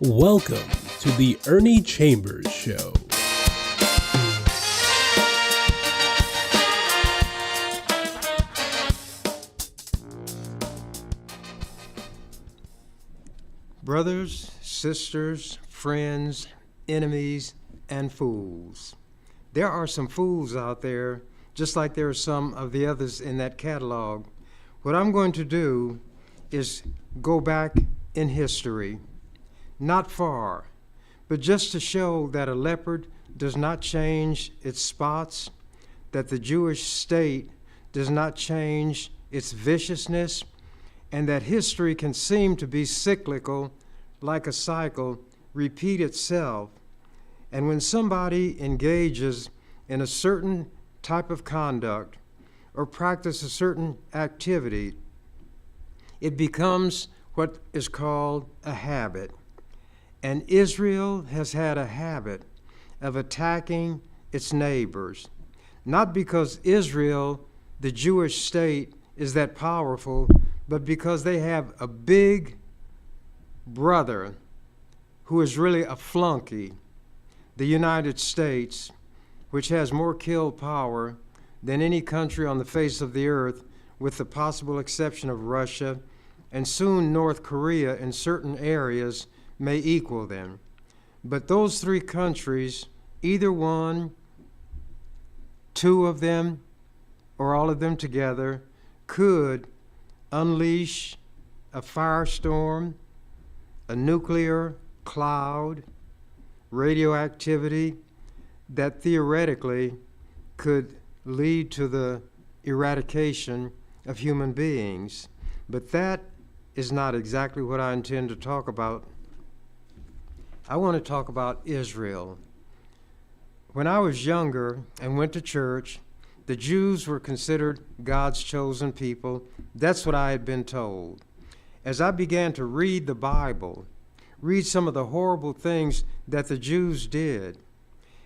Welcome to the Ernie Chambers Show. Brothers, sisters, friends, enemies, and fools. There are some fools out there, just like there are some of the others in that catalog. What I'm going to do is go back in history, not far, but just to show that a leopard does not change its spots, that the Jewish state does not change its viciousness, and that history can seem to be cyclical, like a cycle, repeat itself. And when somebody engages in a certain type of conduct or practice a certain activity, it becomes what is called a habit. And Israel has had a habit of attacking its neighbors, not because Israel, the Jewish state, is that powerful, but because they have a big brother who is really a flunky, the United States, which has more kill power than any country on the face of the earth, with the possible exception of Russia, and soon North Korea in certain areas may equal them. But those three countries, either one, two of them, or all of them together, could unleash a firestorm, a nuclear cloud, radioactivity that theoretically could lead to the eradication of human beings. But that is not exactly what I intend to talk about. I want to talk about Israel. When I was younger and went to church, the Jews were considered God's chosen people. That's what I had been told. As I began to read the Bible, read some of the horrible things that the Jews did,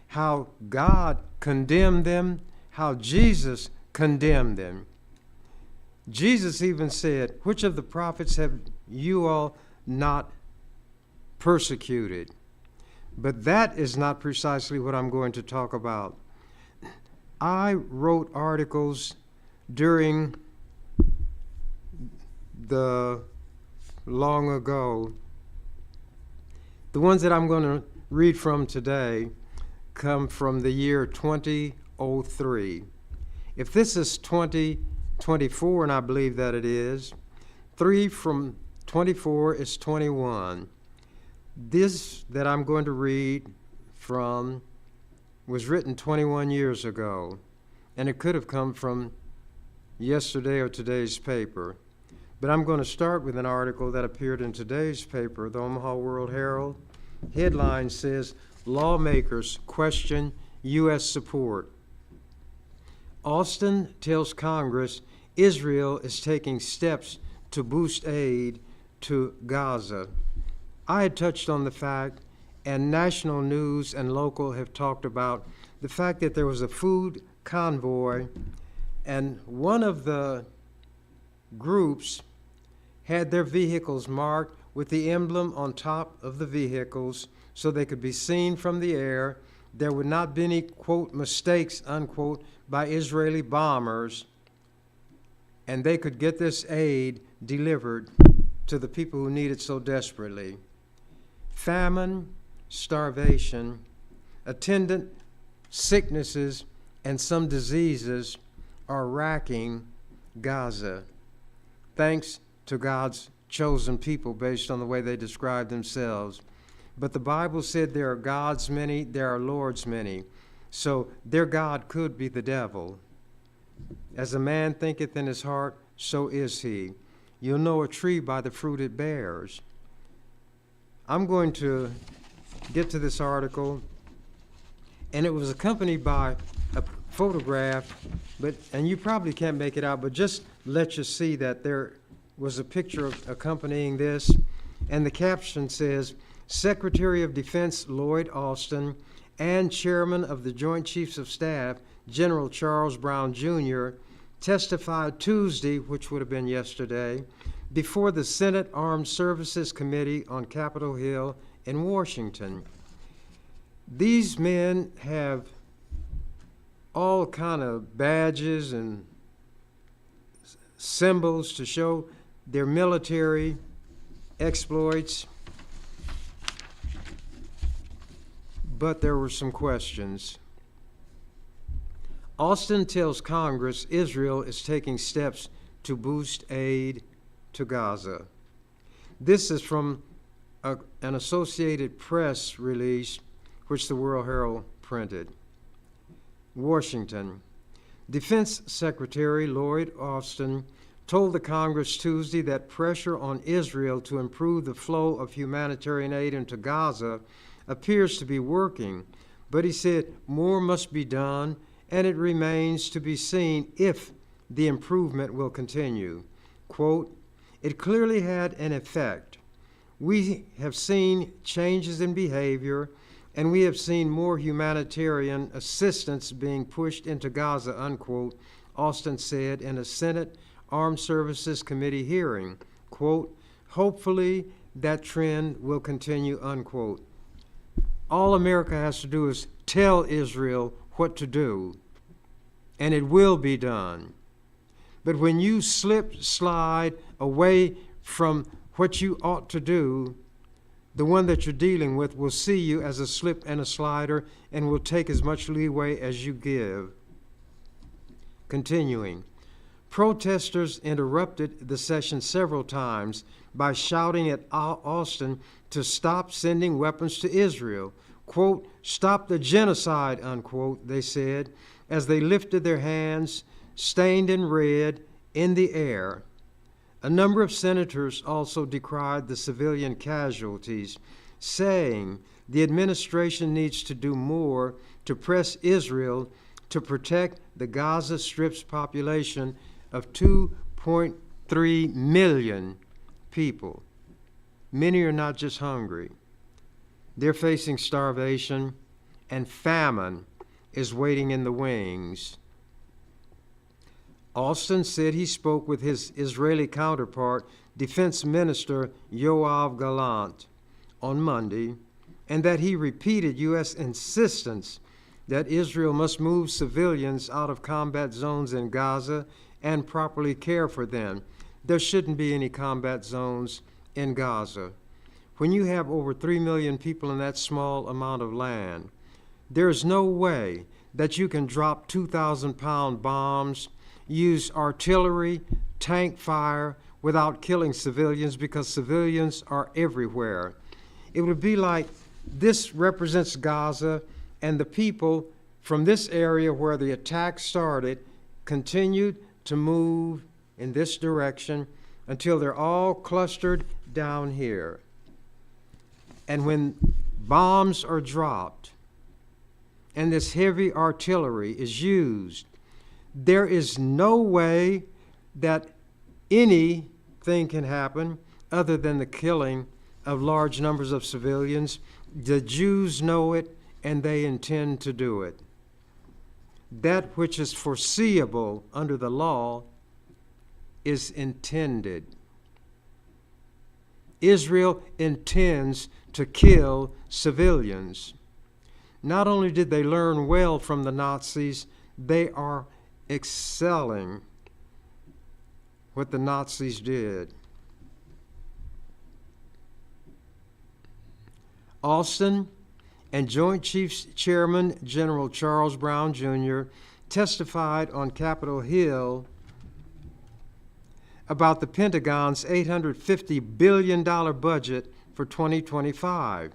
how God condemned them, how Jesus condemned them. Jesus even said, "Which of the prophets have you all not persecuted?" But that is not precisely what I'm going to talk about. I wrote articles during the long ago. The ones that I'm going to read from today come from the year 2003. If this is 2024, and I believe that it is, 3 from 24 is 21. This that I'm going to read from was written 21 years ago, and it could have come from yesterday or today's paper. But I'm going to start with an article that appeared in today's paper, the Omaha World Herald. Headline says, "Lawmakers question U.S. support." Austin tells Congress Israel is taking steps to boost aid to Gaza. I had touched on the fact, and national news and local have talked about the fact that there was a food convoy, and one of the groups had their vehicles marked with the emblem on top of the vehicles so they could be seen from the air. There would not be any, quote, mistakes, unquote, by Israeli bombers, and they could get this aid delivered to the people who need it so desperately. Famine, starvation, attendant sicknesses, and some diseases are racking Gaza, thanks to God's chosen people based on the way they describe themselves. But the Bible said there are gods many, there are lords many. So their God could be the devil. As a man thinketh in his heart, so is he. You'll know a tree by the fruit it bears. I'm going to get to this article, and it was accompanied by a photograph, and you probably can't make it out, but just let you see that there was a picture accompanying this, and the caption says, "Secretary of Defense Lloyd Austin and Chairman of the Joint Chiefs of Staff, General Charles Brown Jr., testified Tuesday," which would have been yesterday, before the Senate Armed Services Committee on Capitol Hill in Washington. These men have all kind of badges and symbols to show their military exploits, but there were some questions. Austin tells Congress Israel is taking steps to boost aid to Gaza. This is from an Associated Press release, which the World Herald printed. Washington. Defense Secretary Lloyd Austin told the Congress Tuesday that pressure on Israel to improve the flow of humanitarian aid into Gaza appears to be working, but he said more must be done, and it remains to be seen if the improvement will continue. Quote, "It clearly had an effect. We have seen changes in behavior, and we have seen more humanitarian assistance being pushed into Gaza," unquote, Austin said in a Senate Armed Services Committee hearing. Quote, "Hopefully that trend will continue," unquote. All America has to do is tell Israel what to do, and it will be done. But when you slide away from what you ought to do, the one that you're dealing with will see you as a slip and a slider and will take as much leeway as you give. Continuing, protesters interrupted the session several times by shouting at Austin to stop sending weapons to Israel. Quote, "Stop the genocide," unquote, they said, as they lifted their hands, stained in red, in the air. A number of senators also decried the civilian casualties, saying the administration needs to do more to press Israel to protect the Gaza Strip's population of 2.3 million people. Many are not just hungry. They're facing starvation, and famine is waiting in the wings. Austin said he spoke with his Israeli counterpart, Defense Minister Yoav Gallant, on Monday, and that he repeated U.S. insistence that Israel must move civilians out of combat zones in Gaza and properly care for them. There shouldn't be any combat zones in Gaza. When you have over 3 million people in that small amount of land, there's no way that you can drop 2,000-pound bombs, use artillery, tank fire without killing civilians, because civilians are everywhere. It would be like this represents Gaza, and the people from this area where the attack started continued to move in this direction until they're all clustered down here. And when bombs are dropped and this heavy artillery is used, there is no way that anything can happen other than the killing of large numbers of civilians. The Jews know it, and they intend to do it. That which is foreseeable under the law is intended. Israel intends to kill civilians. Not only did they learn well from the Nazis, they are excelling what the Nazis did. Austin and Joint Chiefs Chairman General Charles Brown Jr. testified on Capitol Hill about the Pentagon's $850 billion budget for 2025.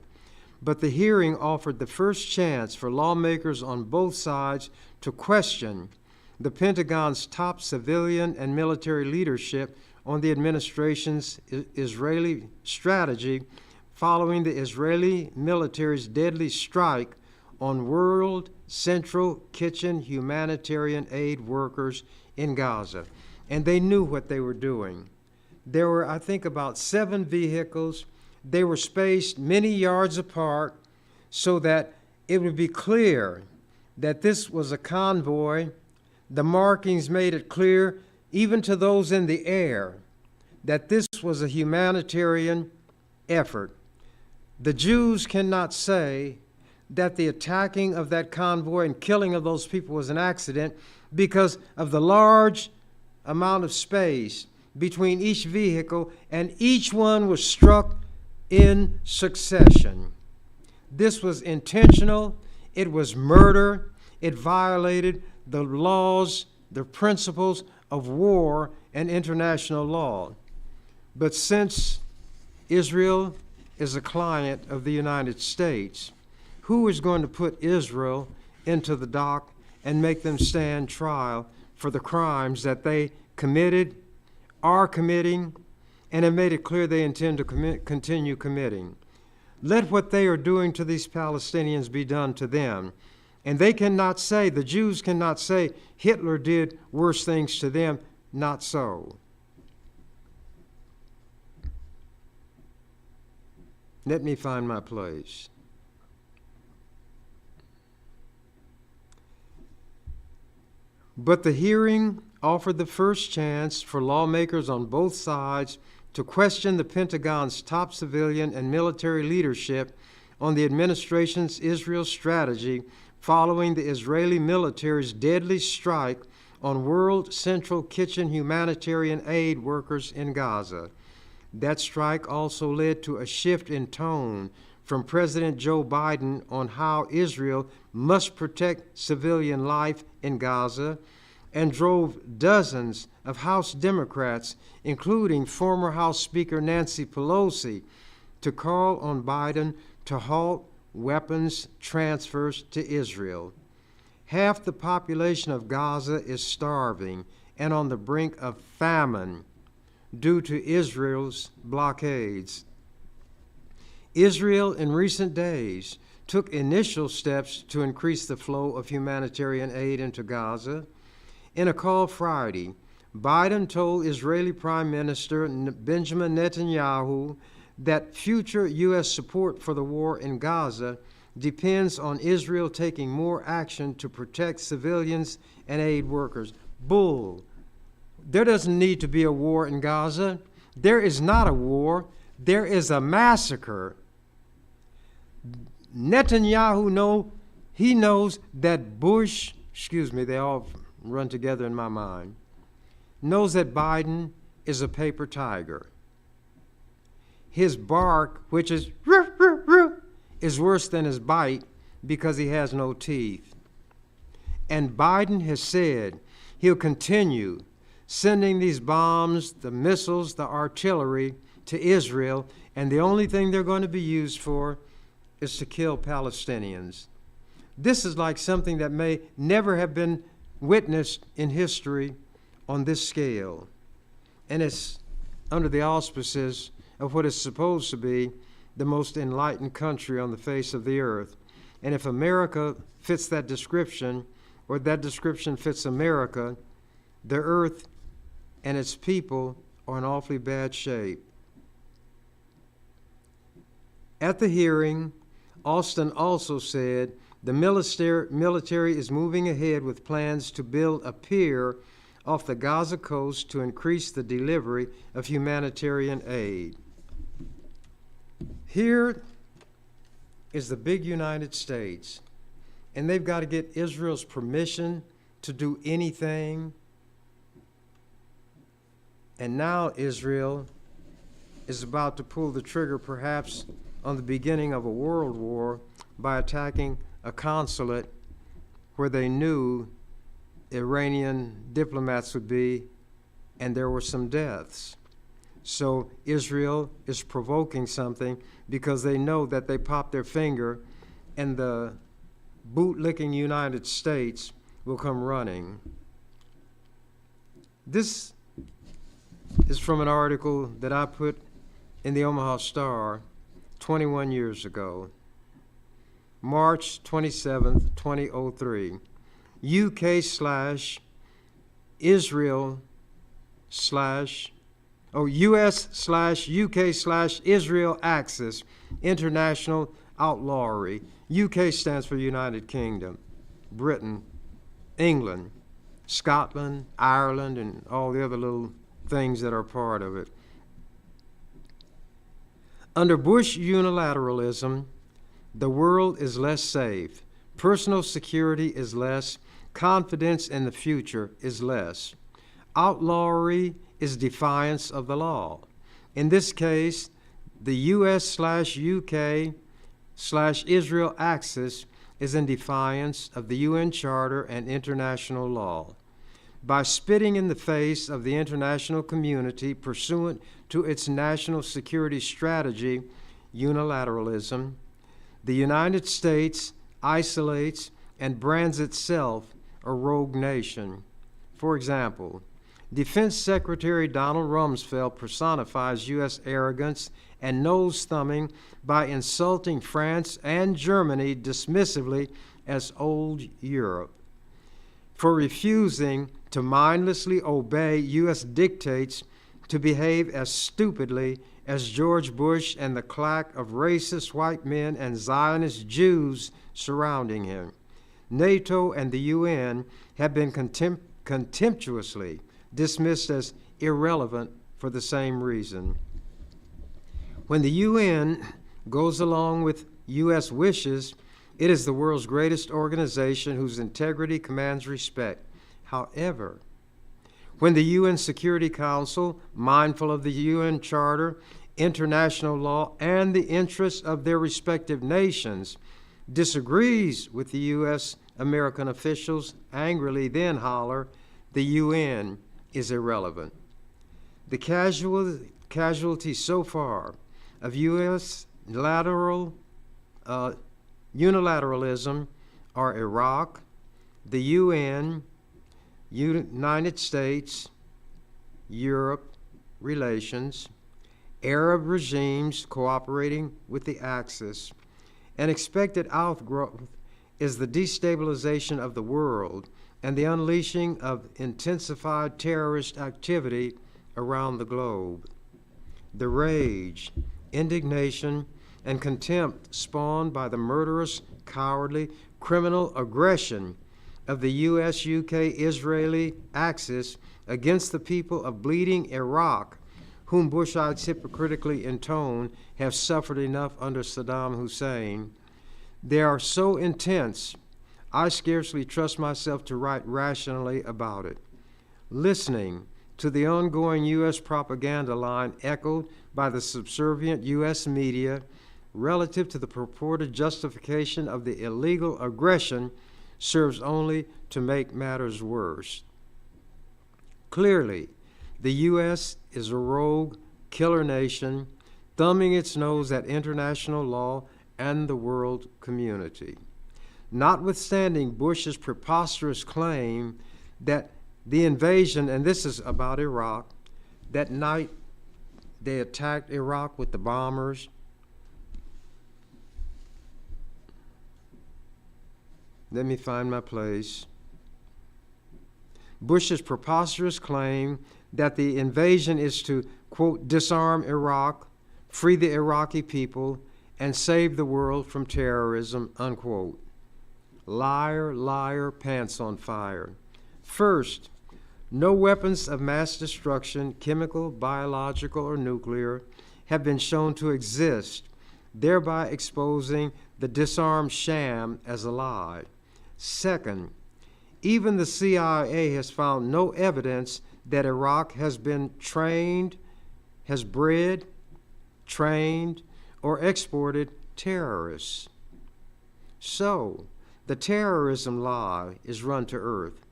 But the hearing offered the first chance for lawmakers on both sides to question the Pentagon's top civilian and military leadership on the administration's Israeli strategy following the Israeli military's deadly strike on World Central Kitchen humanitarian aid workers in Gaza. And they knew what they were doing. There were, I think, about 7 vehicles. They were spaced many yards apart so that it would be clear that this was a convoy. The markings made it clear, even to those in the air, that this was a humanitarian effort. The Jews cannot say that the attacking of that convoy and killing of those people was an accident because of the large amount of space between each vehicle, and each one was struck in succession. This was intentional. It was murder. It violated the laws, the principles of war and international law. But since Israel is a client of the United States, who is going to put Israel into the dock and make them stand trial for the crimes that they committed, are committing, and have made it clear they intend to continue committing? Let what they are doing to these Palestinians be done to them. And they cannot say, the Jews cannot say, Hitler did worse things to them. Not so. Let me find my place. But the hearing offered the first chance for lawmakers on both sides to question the Pentagon's top civilian and military leadership on the administration's Israel strategy following the Israeli military's deadly strike on World Central Kitchen humanitarian aid workers in Gaza. That strike also led to a shift in tone from President Joe Biden on how Israel must protect civilian life in Gaza, and drove dozens of House Democrats, including former House Speaker Nancy Pelosi, to call on Biden to halt weapons transfers to Israel. Half the population of Gaza is starving and on the brink of famine due to Israel's blockades. Israel in recent days took initial steps to increase the flow of humanitarian aid into Gaza. In a call Friday, Biden told Israeli Prime Minister Benjamin Netanyahu that future U.S. support for the war in Gaza depends on Israel taking more action to protect civilians and aid workers. Bull. There doesn't need to be a war in Gaza. There is not a war. There is a massacre. Netanyahu knows that Bush, they all run together in my mind, knows that Biden is a paper tiger. His bark, which is roo, roo, roo, is worse than his bite because he has no teeth. And Biden has said he'll continue sending these bombs, the missiles, the artillery to Israel, and the only thing they're going to be used for is to kill Palestinians. This is like something that may never have been witnessed in history on this scale. And it's under the auspices of what is supposed to be the most enlightened country on the face of the earth. And if America fits that description, or that description fits America, the earth and its people are in awfully bad shape. At the hearing, Austin also said the military is moving ahead with plans to build a pier off the Gaza coast to increase the delivery of humanitarian aid. Here is the big United States, and they've got to get Israel's permission to do anything. And now Israel is about to pull the trigger, perhaps on the beginning of a world war, by attacking a consulate where they knew Iranian diplomats would be, and there were some deaths. So Israel is provoking something because they know that they pop their finger and the boot-licking United States will come running. This is from an article that I put in the Omaha Star 21 years ago. March 27th, 2003. US/UK/Israel Axis International Outlawry. UK stands for United Kingdom, Britain, England, Scotland, Ireland, and all the other little things that are part of it. Under Bush unilateralism, the world is less safe, personal security is less, confidence in the future is less. Outlawry is defiance of the law. In this case, the US/UK/Israel axis is in defiance of the UN Charter and international law. By spitting in the face of the international community pursuant to its national security strategy, unilateralism, the United States isolates and brands itself a rogue nation. For example, Defense Secretary Donald Rumsfeld personifies U.S. arrogance and nose-thumbing by insulting France and Germany dismissively as old Europe, for refusing to mindlessly obey U.S. dictates to behave as stupidly as George Bush and the claque of racist white men and Zionist Jews surrounding him. NATO and the UN have been contemptuously dismissed as irrelevant for the same reason. When the UN goes along with U.S. wishes, it is the world's greatest organization whose integrity commands respect. However, when the UN Security Council, mindful of the UN Charter, international law, and the interests of their respective nations, disagrees with the U.S. American officials, angrily then holler, the UN is irrelevant. The casualties so far of U.S. unilateralism are Iraq, the UN, United States, Europe relations, Arab regimes cooperating with the Axis. An expected outgrowth is the destabilization of the world and the unleashing of intensified terrorist activity around the globe. The rage, indignation, and contempt spawned by the murderous, cowardly, criminal aggression of the U.S.-UK-Israeli axis against the people of bleeding Iraq, whom Bushites hypocritically intone have suffered enough under Saddam Hussein. They are so intense, I scarcely trust myself to write rationally about it. Listening to the ongoing U.S. propaganda line echoed by the subservient U.S. media relative to the purported justification of the illegal aggression serves only to make matters worse. Clearly, the U.S. is a rogue, killer nation, thumbing its nose at international law and the world community. Notwithstanding Bush's preposterous claim that the invasion, and this is about Iraq, that night they attacked Iraq with the bombers. Let me find my place. Bush's preposterous claim that the invasion is to, quote, disarm Iraq, free the Iraqi people, and save the world from terrorism, unquote. Liar, liar, pants on fire. First, no weapons of mass destruction, chemical, biological, or nuclear, have been shown to exist, thereby exposing the disarmed sham as a lie. Second, even the CIA has found no evidence that Iraq has been trained, has bred, trained, or exported terrorists. So, the terrorism lie is run to earth.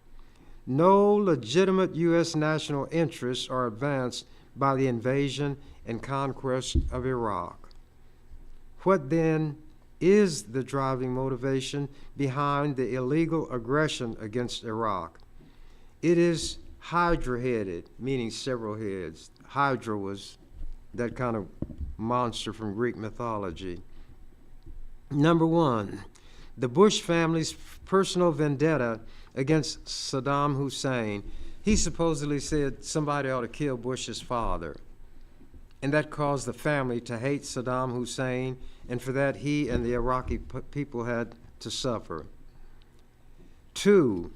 No legitimate U.S. national interests are advanced by the invasion and conquest of Iraq. What then is the driving motivation behind the illegal aggression against Iraq? It is hydra-headed, meaning several heads. Hydra was that kind of monster from Greek mythology. Number one, the Bush family's personal vendetta against Saddam Hussein. He supposedly said somebody ought to kill Bush's father, and that caused the family to hate Saddam Hussein, and for that he and the Iraqi people had to suffer. Two,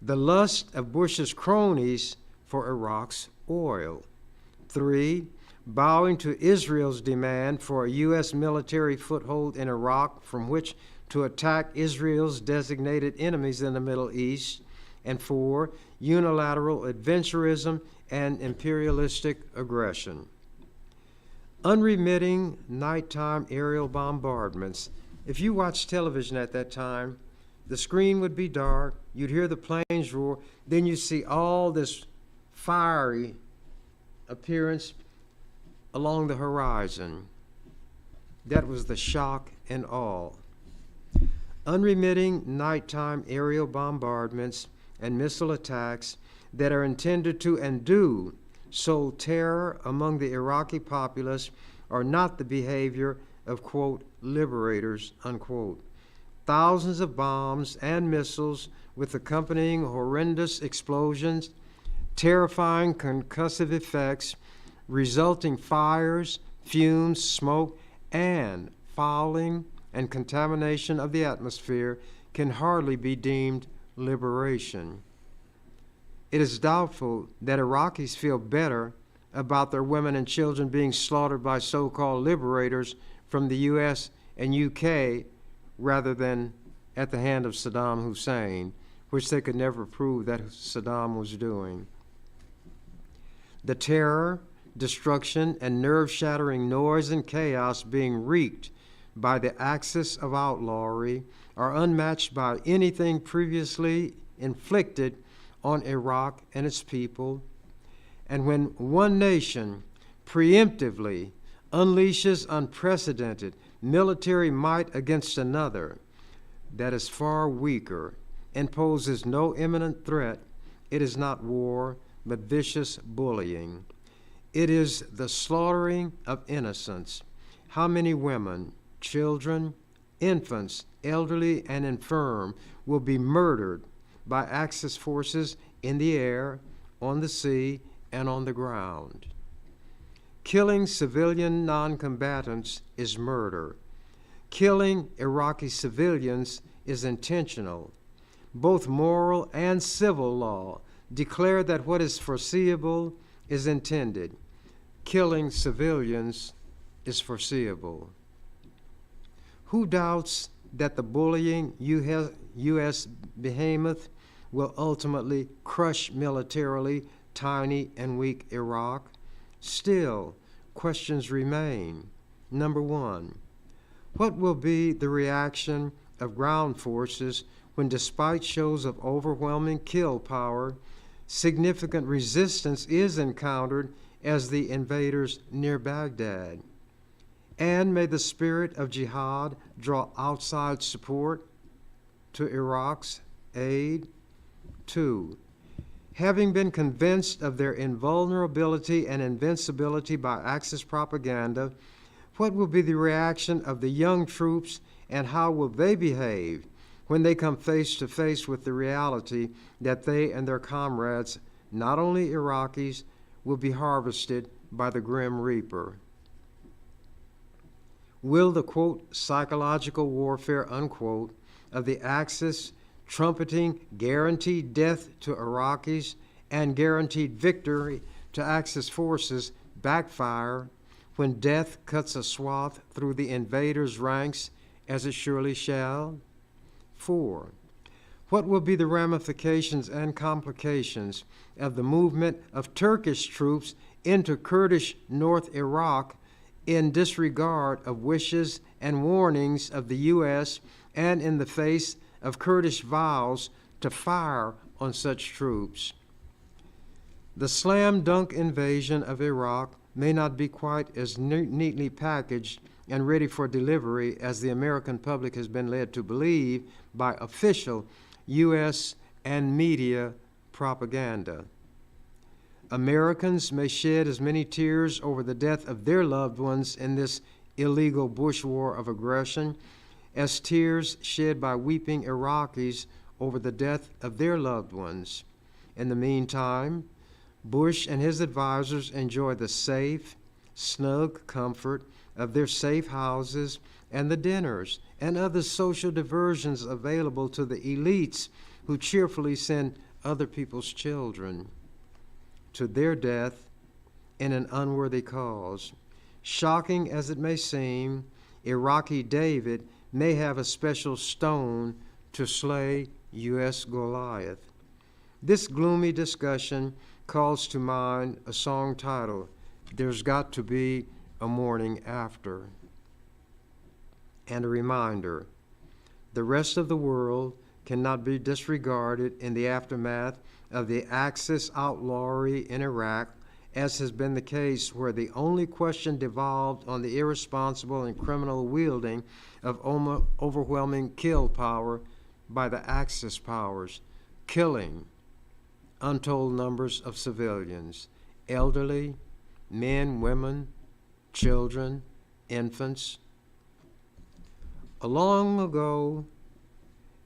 the lust of Bush's cronies for Iraq's oil. Three, bowing to Israel's demand for a U.S. military foothold in Iraq from which to attack Israel's designated enemies in the Middle East, and 4, unilateral adventurism and imperialistic aggression. Unremitting nighttime aerial bombardments. If you watched television at that time, the screen would be dark, you'd hear the planes roar, then you see all this fiery appearance along the horizon. That was the shock and awe. Unremitting nighttime aerial bombardments and missile attacks that are intended to and do sow terror among the Iraqi populace are not the behavior of, quote, liberators, unquote. Thousands of bombs and missiles with accompanying horrendous explosions, terrifying concussive effects, resulting fires, fumes, smoke, and fouling and contamination of the atmosphere can hardly be deemed liberation. It is doubtful that Iraqis feel better about their women and children being slaughtered by so-called liberators from the U.S. and U.K. rather than at the hand of Saddam Hussein, which they could never prove that Saddam was doing. The terror, destruction, and nerve-shattering noise and chaos being wreaked by the axis of outlawry are unmatched by anything previously inflicted on Iraq and its people. And when one nation preemptively unleashes unprecedented military might against another that is far weaker and poses no imminent threat, it is not war, but vicious bullying. It is the slaughtering of innocents. How many women, children, infants, elderly, and infirm will be murdered by Axis forces in the air, on the sea, and on the ground? Killing civilian non-combatants is murder. Killing Iraqi civilians is intentional. Both moral and civil law declare that what is foreseeable is intended. Killing civilians is foreseeable. Who doubts that the bullying U.S. behemoth will ultimately crush militarily tiny and weak Iraq? Still, questions remain. Number 1, what will be the reaction of ground forces when, despite shows of overwhelming kill power, significant resistance is encountered as the invaders near Baghdad? And may the spirit of jihad draw outside support to Iraq's aid? 2, having been convinced of their invulnerability and invincibility by Axis propaganda, what will be the reaction of the young troops, and how will they behave when they come face to face with the reality that they and their comrades, not only Iraqis, will be harvested by the Grim Reaper? Will the, quote, psychological warfare, unquote, of the Axis trumpeting guaranteed death to Iraqis and guaranteed victory to Axis forces backfire when death cuts a swath through the invaders' ranks, as it surely shall? 4, what will be the ramifications and complications of the movement of Turkish troops into Kurdish North Iraq in disregard of wishes and warnings of the U.S. and in the face of Kurdish vows to fire on such troops? The slam-dunk invasion of Iraq may not be quite as neatly packaged and ready for delivery as the American public has been led to believe by official U.S. and media propaganda. Americans may shed as many tears over the death of their loved ones in this illegal bush war of aggression as tears shed by weeping Iraqis over the death of their loved ones. In the meantime, Bush and his advisors enjoy the safe, snug comfort of their safe houses and the dinners and other social diversions available to the elites who cheerfully send other people's children to their death in an unworthy cause. Shocking as it may seem, Iraqi David may have a special stone to slay U.S. Goliath. This gloomy discussion calls to mind a song titled, "There's Got to Be a Morning After," and a reminder, the rest of the world cannot be disregarded in the aftermath of the Axis outlawry in Iraq, as has been the case where the only question devolved on the irresponsible and criminal wielding of overwhelming kill power by the Axis powers, killing untold numbers of civilians, elderly, men, women, children, infants. Long ago,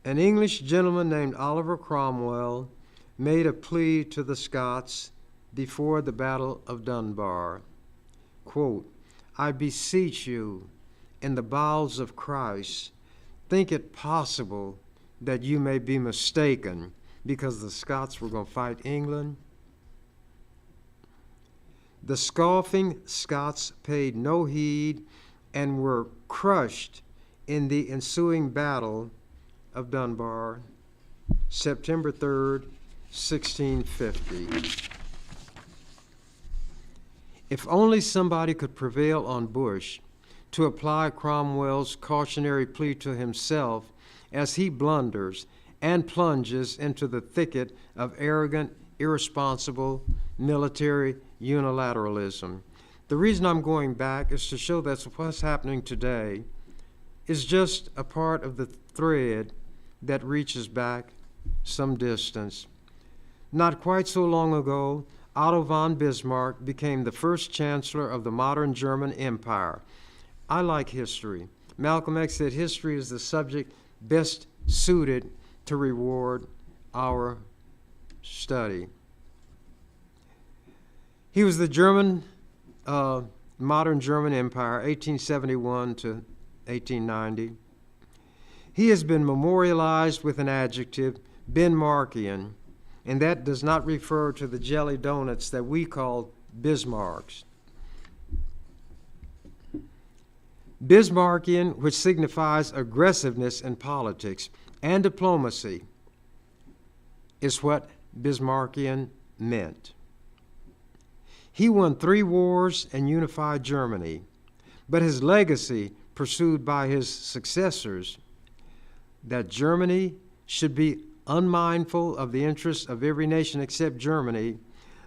an English gentleman named Oliver Cromwell made a plea to the Scots before the Battle of Dunbar. Quote, "I beseech you, in the bowels of Christ, think it possible that you may be mistaken," because the Scots were going to fight England. The scoffing Scots paid no heed and were crushed in the ensuing Battle of Dunbar, September 3rd, 1650. If only somebody could prevail on Bush to apply Cromwell's cautionary plea to himself as he blunders and plunges into the thicket of arrogant, irresponsible military unilateralism. The reason I'm going back is to show that what's happening today is just a part of the thread that reaches back some distance. Not quite so long ago, Otto von Bismarck became the first chancellor of the modern German Empire. I like history. Malcolm X said history is the subject best suited to reward our study. He was the modern German Empire, 1871 to 1890. He has been memorialized with an adjective, Bismarckian, and that does not refer to the jelly donuts that we call Bismarcks. Bismarckian, which signifies aggressiveness in politics and diplomacy, is what Bismarckian meant. He won 3 wars and unified Germany, but his legacy, pursued by his successors, that Germany should be unmindful of the interests of every nation except Germany,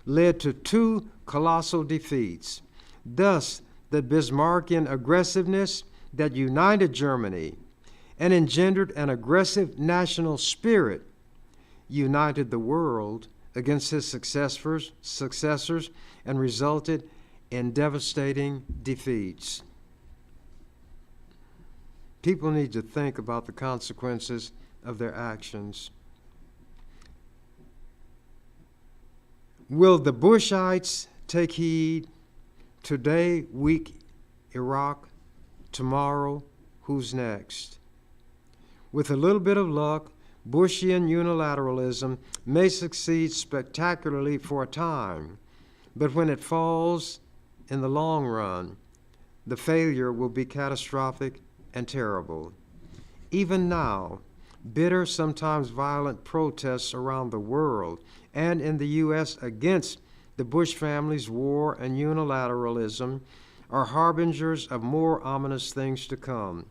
led to 2 colossal defeats. Thus, the Bismarckian aggressiveness that united Germany and engendered an aggressive national spirit united the world against his successors and resulted in devastating defeats. People need to think about the consequences of their actions. Will the Bushites take heed? Today, weak Iraq. Tomorrow, who's next? With a little bit of luck, Bushian unilateralism may succeed spectacularly for a time, but when it falls in the long run, the failure will be catastrophic and terrible. Even now, bitter, sometimes violent protests around the world and in the U.S. against the Bush family's war and unilateralism are harbingers of more ominous things to come,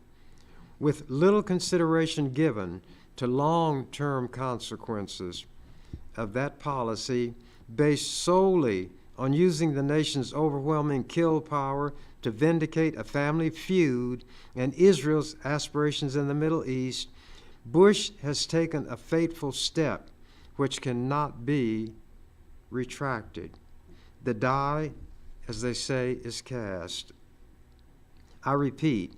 with little consideration given to long-term consequences of that policy based solely on using the nation's overwhelming kill power to vindicate a family feud and Israel's aspirations in the Middle East. Bush has taken a fateful step which cannot be retracted. The die, as they say, is cast. I repeat,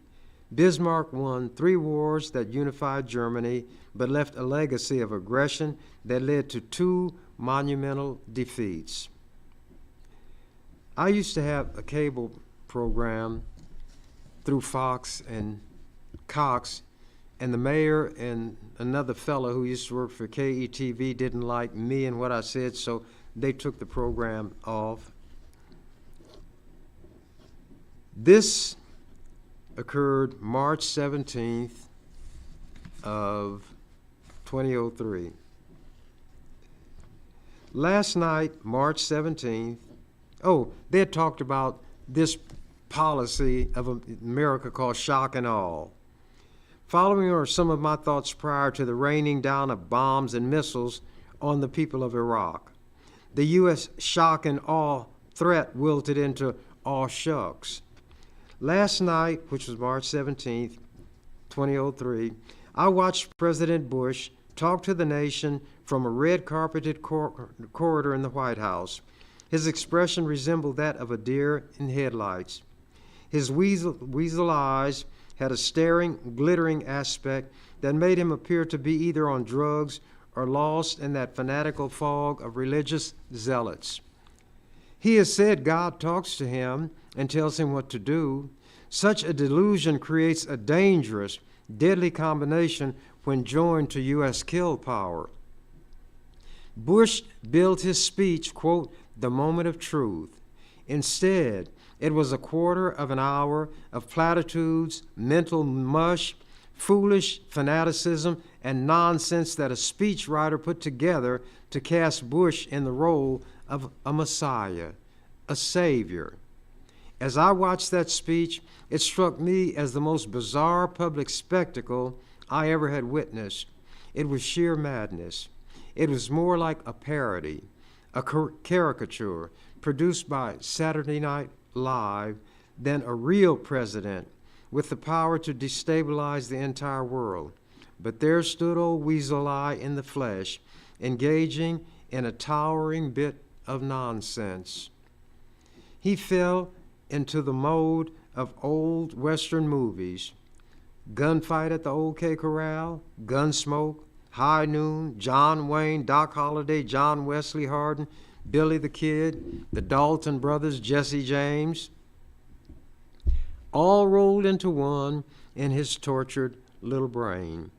Bismarck won 3 wars that unified Germany, but left a legacy of aggression that led to 2 monumental defeats. I used to have a cable program through Fox and Cox, and the mayor and another fellow who used to work for KETV didn't like me and what I said, so they took the program off. This occurred March 17th of 2003. Last night, March 17th, they had talked about this policy of America called shock and awe. Following are some of my thoughts prior to the raining down of bombs and missiles on the people of Iraq. The U.S. shock and awe threat wilted into aw shucks. Last night, which was March 17th, 2003, I watched President Bush talk to the nation from a red-carpeted corridor in the White House. His expression resembled that of a deer in headlights. His weasel eyes had a staring, glittering aspect that made him appear to be either on drugs or lost in that fanatical fog of religious zealots. He has said God talks to him and tells him what to do. Such a delusion creates a dangerous, deadly combination when joined to U.S. kill power. Bush billed his speech, quote, the moment of truth. Instead, it was a quarter of an hour of platitudes, mental mush, foolish fanaticism, and nonsense that a speechwriter put together to cast Bush in the role of a messiah, a savior. As I watched that speech, it struck me as the most bizarre public spectacle I ever had witnessed. It was sheer madness. It was more like a parody, a caricature produced by Saturday Night Live than a real president with the power to destabilize the entire world. But there stood old Weasel Eye in the flesh, engaging in a towering bit of nonsense. He fell into the mode of old Western movies. Gunfight at the OK Corral, Gunsmoke, High Noon, John Wayne, Doc Holliday, John Wesley Hardin, Billy the Kid, the Dalton brothers, Jesse James, all rolled into one in his tortured little brain.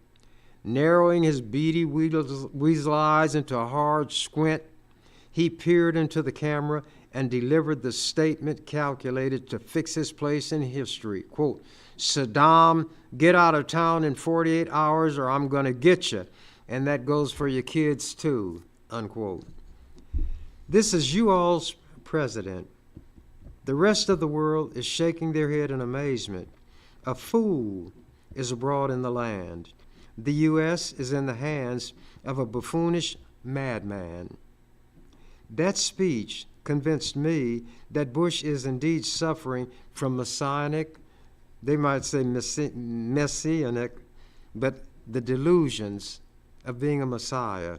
Narrowing his beady weasel eyes into a hard squint, he peered into the camera and delivered the statement calculated to fix his place in history. Quote, Saddam, get out of town in 48 hours or I'm going to get you. And that goes for your kids too, unquote. This is you all's president. The rest of the world is shaking their head in amazement. A fool is abroad in the land. The U.S. is in the hands of a buffoonish madman. That speech convinced me that Bush is indeed suffering from messianic, they might say messianic, but the delusions of being a messiah.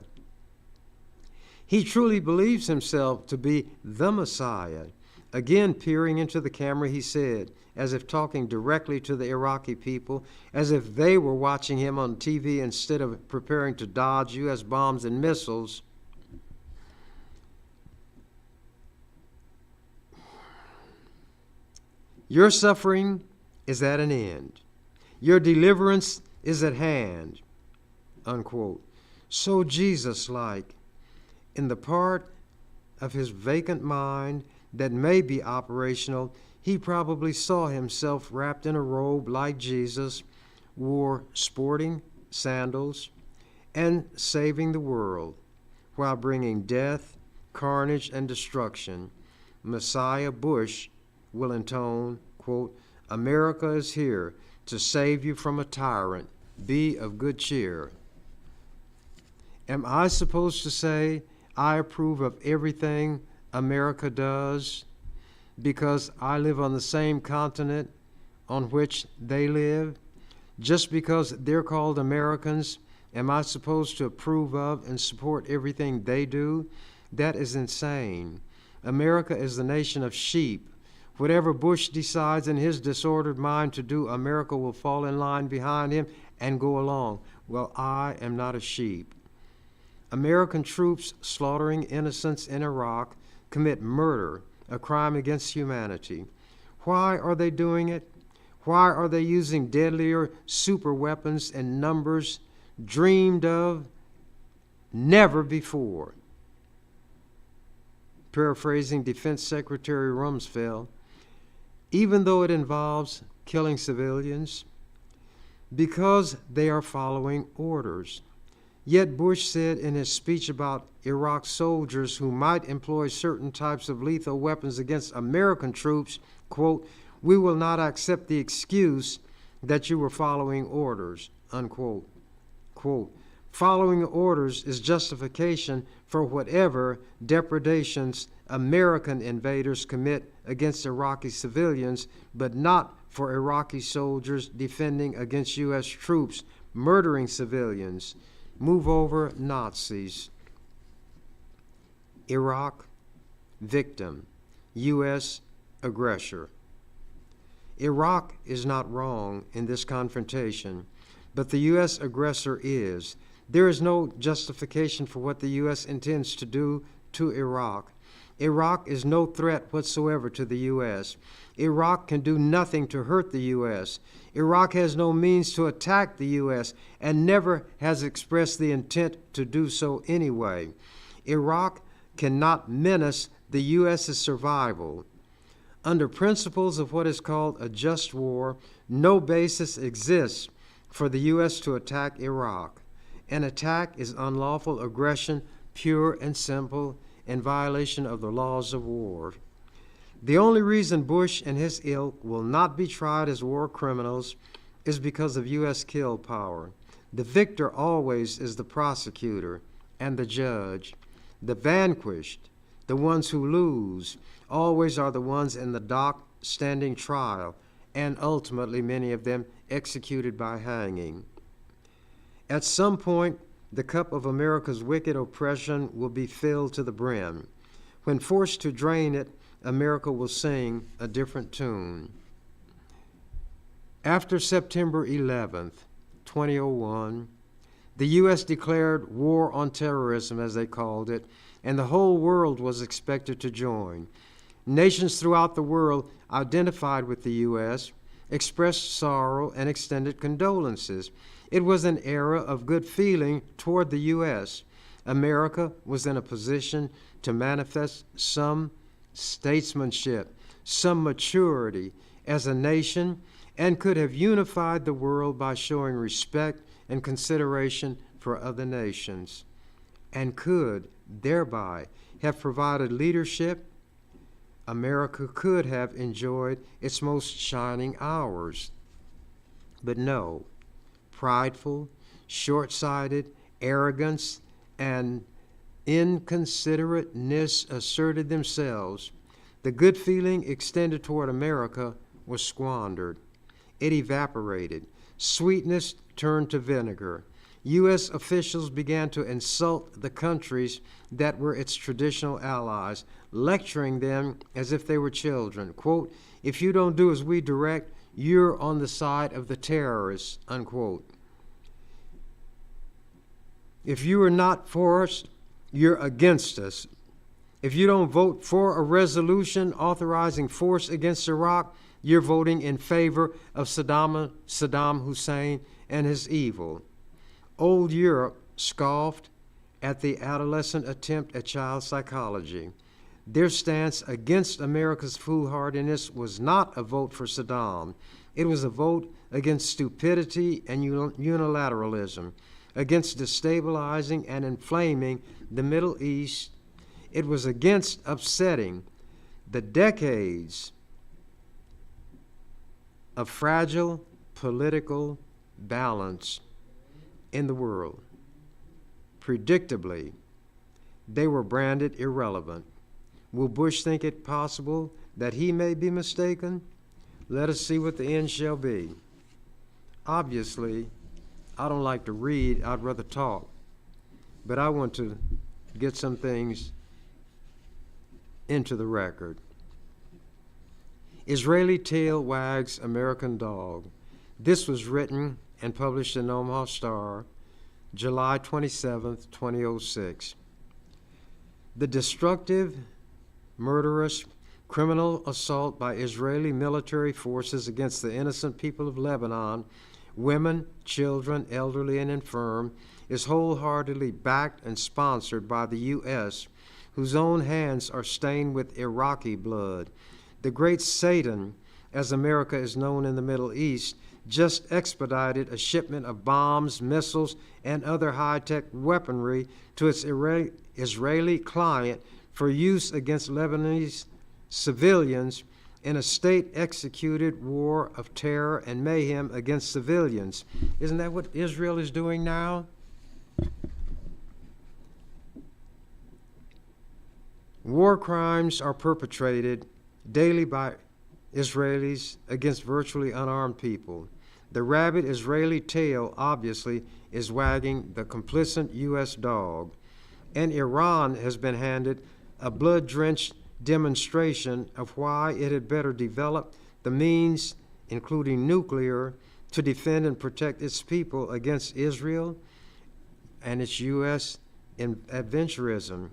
He truly believes himself to be the Messiah. Again, peering into the camera, he said, as if talking directly to the Iraqi people, as if they were watching him on TV instead of preparing to dodge U.S. bombs and missiles, your suffering is at an end. Your deliverance is at hand, unquote. So Jesus-like, in the part of his vacant mind that may be operational, he probably saw himself wrapped in a robe like Jesus, wore sporting sandals, and saving the world while bringing death, carnage, and destruction. Messiah Bush will intone, quote, America is here to save you from a tyrant. Be of good cheer. Am I supposed to say I approve of everything America does because I live on the same continent on which they live? Just because they're called Americans, am I supposed to approve of and support everything they do? That is insane. America is the nation of sheep. Whatever Bush decides in his disordered mind to do, America will fall in line behind him and go along. Well, I am not a sheep. American troops slaughtering innocents in Iraq commit murder, a crime against humanity. Why are they doing it? Why are they using deadlier super weapons in numbers dreamed of never before? Paraphrasing Defense Secretary Rumsfeld, even though it involves killing civilians, because they are following orders. Yet Bush said in his speech about Iraq soldiers who might employ certain types of lethal weapons against American troops, quote, "We will not accept the excuse that you were following orders," unquote. Quote, "Following orders is justification for whatever depredations American invaders commit against Iraqi civilians, but not for Iraqi soldiers defending against U.S. troops murdering civilians. Move over Nazis." Iraq, victim, U.S. aggressor. Iraq is not wrong in this confrontation, but the U.S. aggressor is. There is no justification for what the U.S. intends to do to Iraq. Iraq is no threat whatsoever to the U.S. Iraq can do nothing to hurt the U.S. Iraq has no means to attack the U.S. and never has expressed the intent to do so anyway. Iraq cannot menace the U.S.'s survival. Under principles of what is called a just war, no basis exists for the U.S. to attack Iraq. An attack is unlawful aggression, pure and simple, in violation of the laws of war. The only reason Bush and his ilk will not be tried as war criminals is because of U.S. kill power. The victor always is the prosecutor and the judge. The vanquished, the ones who lose, always are the ones in the dock standing trial, and ultimately many of them executed by hanging. At some point, the cup of America's wicked oppression will be filled to the brim. When forced to drain it, America will sing a different tune. After September 11th, 2001, the U.S. declared war on terrorism, as they called it, and the whole world was expected to join. Nations throughout the world identified with the U.S., expressed sorrow, and extended condolences. It was an era of good feeling toward the U.S. America was in a position to manifest some statesmanship, some maturity as a nation, and could have unified the world by showing respect and consideration for other nations, and could thereby have provided leadership. America could have enjoyed its most shining hours. But no, prideful, short-sighted, arrogance, and inconsiderateness asserted themselves. The good feeling extended toward America was squandered. It evaporated. Sweetness turned to vinegar. U.S. officials began to insult the countries that were its traditional allies, lecturing them as if they were children. Quote, "If you don't do as we direct, you're on the side of the terrorists," unquote. "If you are not for us, you're against us. If you don't vote for a resolution authorizing force against Iraq, you're voting in favor of Saddam Hussein and his evil." Old Europe scoffed at the adolescent attempt at child psychology. Their stance against America's foolhardiness was not a vote for Saddam. It was a vote against stupidity and unilateralism, against destabilizing and inflaming the Middle East. It was against upsetting the decades of fragile political balance in the world. Predictably, they were branded irrelevant. Will Bush think it possible that he may be mistaken? Let us see what the end shall be. Obviously, I don't like to read, I'd rather talk. But I want to get some things into the record. Israeli tail wags American dog. This was written and published in Omaha Star, July 27, 2006. The destructive, murderous, criminal assault by Israeli military forces against the innocent people of Lebanon, women, children, elderly, and infirm, is wholeheartedly backed and sponsored by the U.S., whose own hands are stained with Iraqi blood. The great Satan as America is known in the Middle East, just expedited a shipment of bombs, missiles, and other high-tech weaponry to its Israeli client for use against Lebanese civilians in a state-executed war of terror and mayhem against civilians. Isn't that what Israel is doing now? War crimes are perpetrated daily by Israelis against virtually unarmed people. The rabid Israeli tail, obviously, is wagging the complicit U.S. dog. And Iran has been handed a blood-drenched demonstration of why it had better develop the means, including nuclear, to defend and protect its people against Israel and its U.S. adventurism.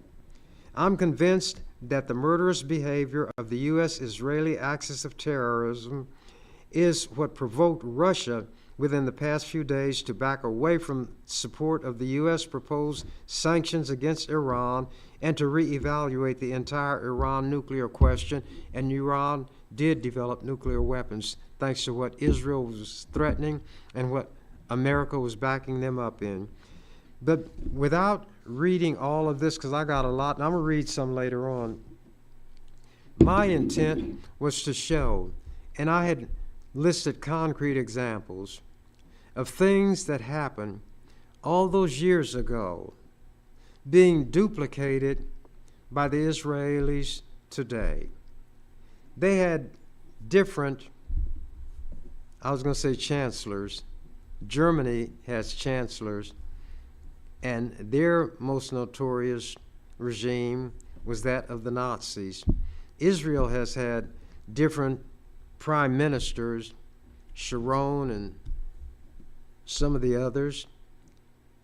I'm convinced that the murderous behavior of the U.S.-Israeli axis of terrorism is what provoked Russia within the past few days to back away from support of the U.S. proposed sanctions against Iran and to reevaluate the entire Iran nuclear question. And Iran did develop nuclear weapons thanks to what Israel was threatening and what America was backing them up in. But without reading all of this, because I got a lot, and I'm going to read some later on, my intent was to show, and I had listed concrete examples of things that happened all those years ago being duplicated by the Israelis today. They had different, I was going to say chancellors. Germany has chancellors, and their most notorious regime was that of the Nazis. Israel has had different prime ministers, Sharon and some of the others,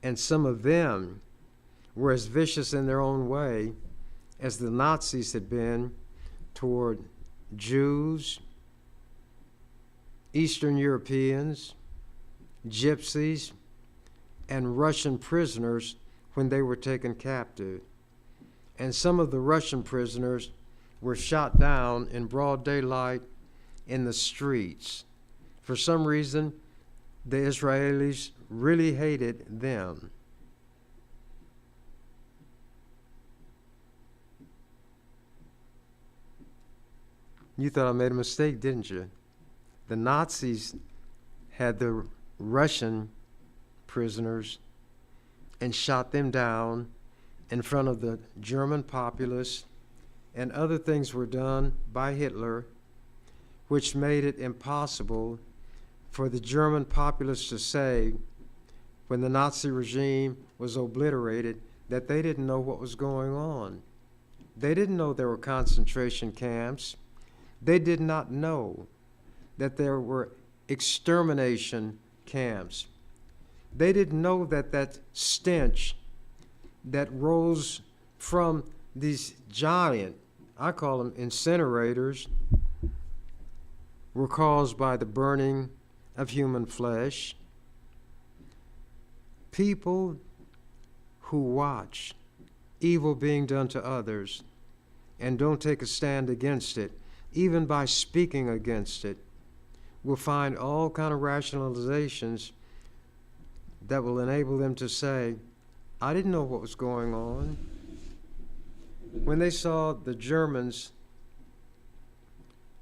and some of them were as vicious in their own way as the Nazis had been toward Jews, Eastern Europeans, gypsies, and Russian prisoners when they were taken captive. And some of the Russian prisoners were shot down in broad daylight in the streets. For some reason, the Israelis really hated them. You thought I made a mistake, didn't you? The Nazis had the Russian prisoners and shot them down in front of the German populace, and other things were done by Hitler which made it impossible for the German populace to say, when the Nazi regime was obliterated, that they didn't know what was going on. They didn't know there were concentration camps. They did not know that there were extermination camps. They didn't know that that stench that rose from these giant, I call them incinerators, were caused by the burning of human flesh. People who watch evil being done to others and don't take a stand against it, even by speaking against it, will find all kind of rationalizations that will enable them to say, I didn't know what was going on. When they saw the Germans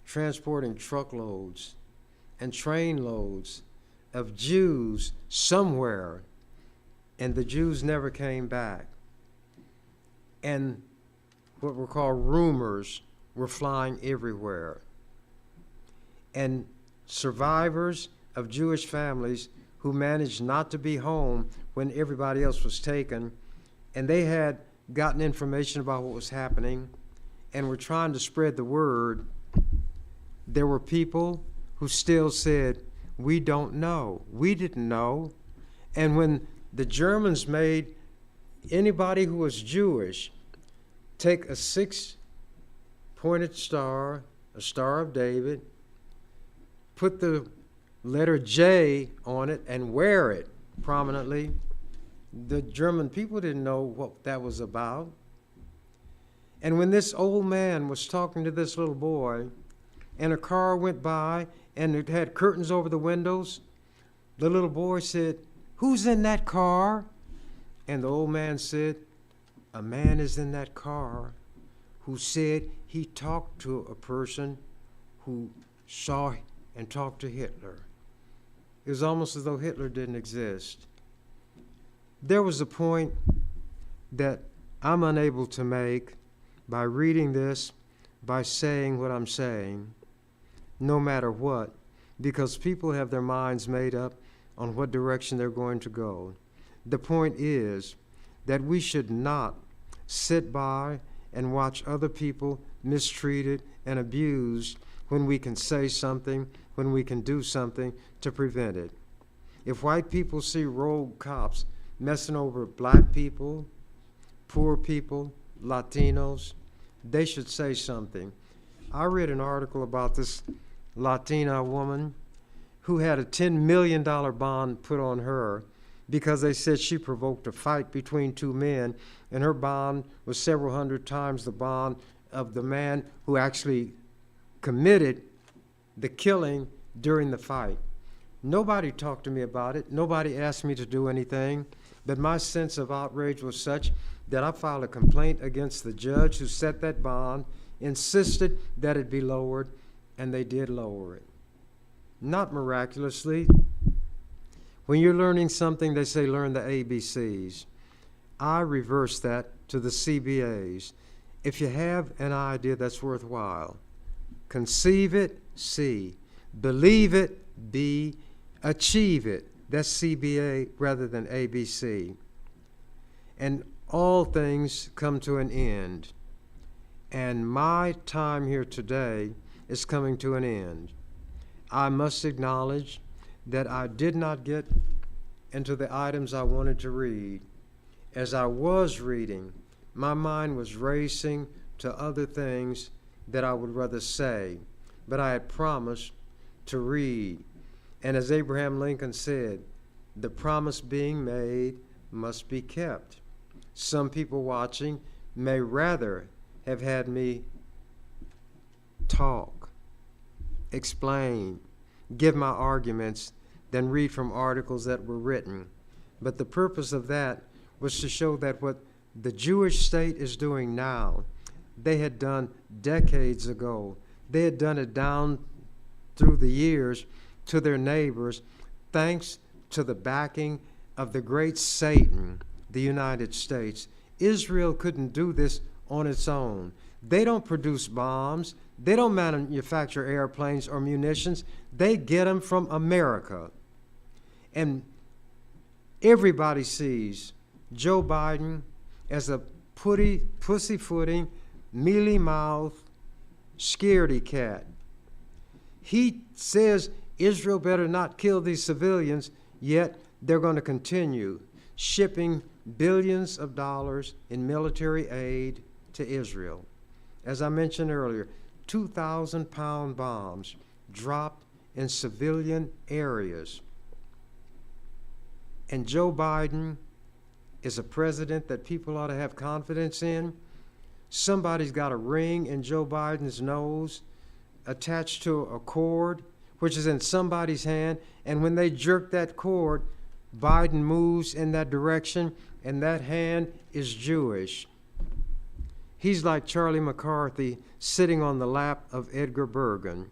transporting truckloads and train loads of Jews somewhere, and the Jews never came back, and what were called rumors were flying everywhere, and survivors of Jewish families who managed not to be home when everybody else was taken, and they had gotten information about what was happening and were trying to spread the word, there were people who still said, we don't know. We didn't know. And when the Germans made anybody who was Jewish take a 6-pointed star, a Star of David, put the letter J on it and wear it prominently, the German people didn't know what that was about. And when this old man was talking to this little boy, and a car went by and it had curtains over the windows, the little boy said, "Who's in that car?" And the old man said, "A man is in that car who said he talked to a person who saw and talked to Hitler." It was almost as though Hitler didn't exist. There was a point that I'm unable to make by reading this, by saying what I'm saying, no matter what, because people have their minds made up on what direction they're going to go. The point is that we should not sit by and watch other people mistreated and abused when we can say something, when we can do something to prevent it. If white people see rogue cops messing over black people, poor people, Latinos, they should say something. I read an article about this Latina woman who had a $10 million bond put on her because they said she provoked a fight between two men, and her bond was several hundred times the bond of the man who actually committed the killing during the fight. Nobody talked to me about it. Nobody asked me to do anything, but my sense of outrage was such that I filed a complaint against the judge who set that bond, insisted that it be lowered, and they did lower it. Not miraculously. When you're learning something, they say learn the ABCs. I reverse that to the CBAs. If you have an idea that's worthwhile, conceive it, C. Believe it, B. Achieve it. That's CBA rather than ABC. And all things come to an end. And my time here today is coming to an end. I must acknowledge that I did not get into the items I wanted to read. As I was reading, my mind was racing to other things that I would rather say, but I had promised to read. And as Abraham Lincoln said, the promise being made must be kept. Some people watching may rather have had me talk, explain, give my arguments than read from articles that were written. But the purpose of that was to show that what the Jewish state is doing now, they had done decades ago. They had done it down through the years to their neighbors, thanks to the backing of the great Satan, the United States. Israel couldn't do this on its own. They don't produce bombs. They don't manufacture airplanes or munitions. They get them from America. And everybody sees Joe Biden as a pussyfooting, mealy-mouthed, scaredy cat. He says Israel better not kill these civilians, yet they're going to continue shipping billions of dollars in military aid to Israel. As I mentioned earlier, 2,000-pound bombs dropped in civilian areas. And Joe Biden is a president that people ought to have confidence in. Somebody's got a ring in Joe Biden's nose attached to a cord, which is in somebody's hand, and when they jerk that cord, Biden moves in that direction, and that hand is Jewish. He's like Charlie McCarthy sitting on the lap of Edgar Bergen.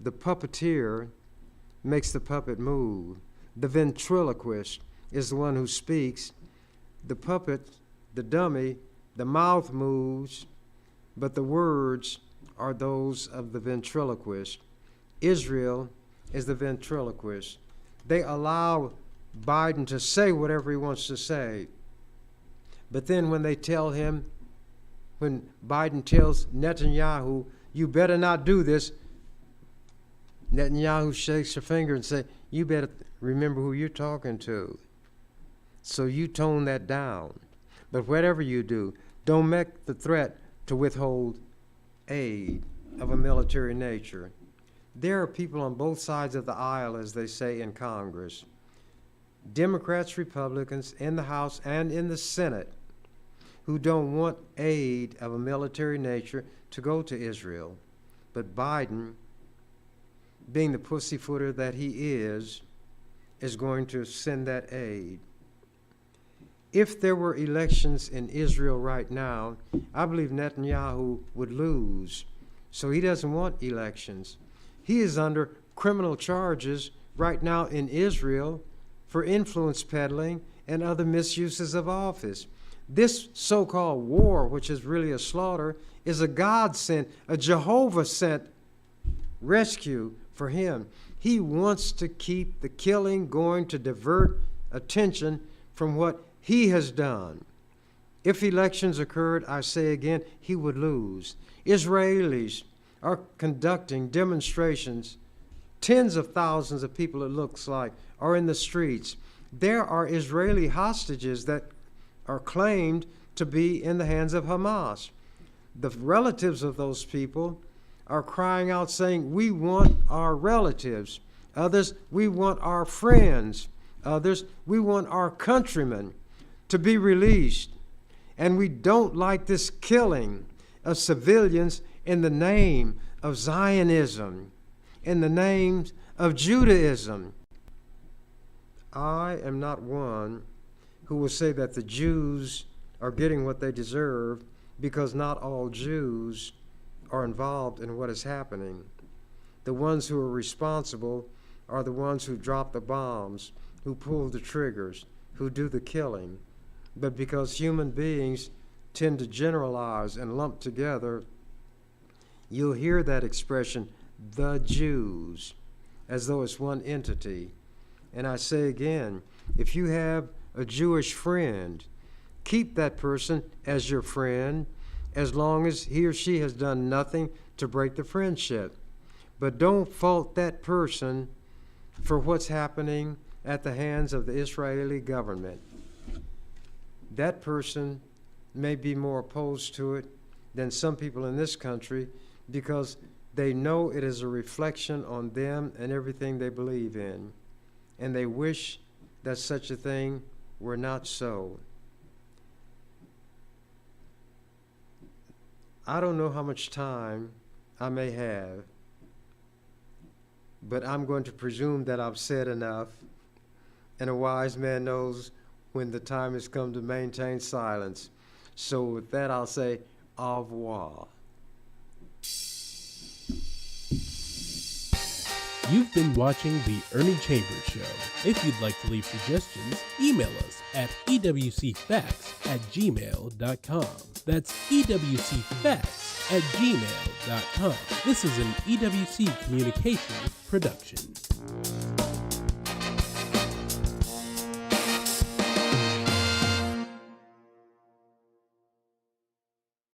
The puppeteer makes the puppet move. The ventriloquist is the one who speaks. The puppet, the dummy, the mouth moves, but the words are those of the ventriloquist. Israel is the ventriloquist. They allow Biden to say whatever he wants to say. But then when they tell him, when Biden tells Netanyahu, you better not do this, Netanyahu shakes her finger and says, you better remember who you're talking to. So you tone that down. But whatever you do, don't make the threat to withhold aid of a military nature. There are people on both sides of the aisle, as they say in Congress, Democrats, Republicans, in the House and in the Senate, who don't want aid of a military nature to go to Israel. But Biden, being the pussyfooter that he is going to send that aid. If there were elections in Israel right now, I believe Netanyahu would lose. So he doesn't want elections. He is under criminal charges right now in Israel for influence peddling and other misuses of office. This so-called war, which is really a slaughter, is a God-sent, a Jehovah-sent rescue for him. He wants to keep the killing going to divert attention from what he has done. If elections occurred, I say again, he would lose. Israelis are conducting demonstrations. Tens of thousands of people, it looks like, are in the streets. There are Israeli hostages that are claimed to be in the hands of Hamas. The relatives of those people are crying out saying, we want our relatives. Others, we want our friends. Others, we want our countrymen to be released. And we don't like this killing of civilians in the name of Zionism, in the name of Judaism. I am not one who will say that the Jews are getting what they deserve, because not all Jews are involved in what is happening. The ones who are responsible are the ones who drop the bombs, who pull the triggers, who do the killing. But because human beings tend to generalize and lump together, you'll hear that expression, the Jews, as though it's one entity. And I say again, if you have a Jewish friend, keep that person as your friend as long as he or she has done nothing to break the friendship. But don't fault that person for what's happening at the hands of the Israeli government. That person may be more opposed to it than some people in this country because they know it is a reflection on them and everything they believe in. And they wish that such a thing were not so. I don't know how much time I may have, but I'm going to presume that I've said enough, and a wise man knows when the time has come to maintain silence. So with that, I'll say au revoir. You've been watching The Ernie Chambers Show. If you'd like to leave suggestions, email us at ewcfacts@gmail.com. That's ewcfacts@gmail.com. This is an EWC Communication production.